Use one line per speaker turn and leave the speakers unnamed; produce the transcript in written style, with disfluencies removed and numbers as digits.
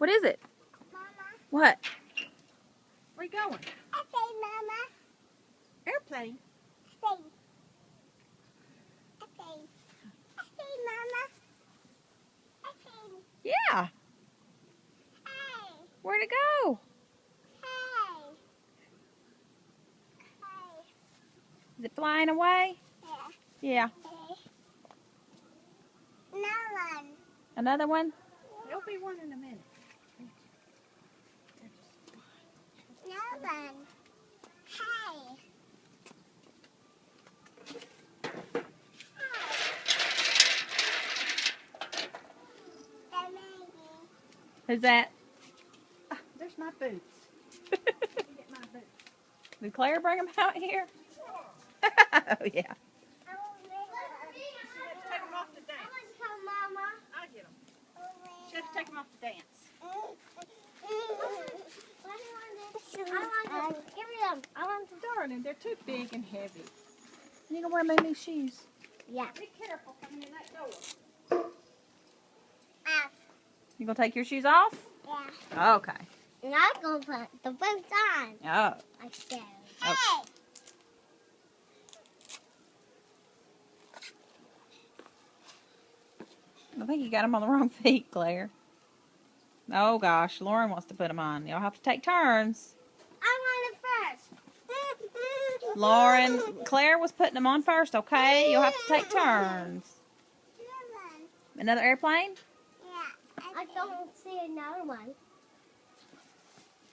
What is it?
Mama.
What?
Where you going?
Okay, Mama.
Airplane.
Okay. Okay. Okay, Mama. Okay.
Yeah.
Hey.
Where'd it go?
Hey. Hey.
Is it flying away?
Yeah.
Yeah.
Hey. No one.
Another one?
There'll be one in a minute.
No one. Hey.
Who's that?
There's my boots. Get my boots.
Did Claire bring them out here? Oh, yeah.
Take them off the dance. I'll get them. She has to take them off the dance.
I want to.
Darling, they're too big and heavy.
You gonna wear Mimi's shoes?
Yeah.
Be careful coming in that door.
You gonna take your shoes off?
Yeah.
Okay.
And I'm going to put the boots on.
Oh.
Like so.
Okay.
Hey!
I think you got them on the wrong feet, Claire. Oh gosh, Lauren wants to put them on. Y'all have to take turns.
I want it first.
Lauren, Claire was putting them on first, okay? You'll have to take turns. Another airplane?
Yeah. I don't see another one.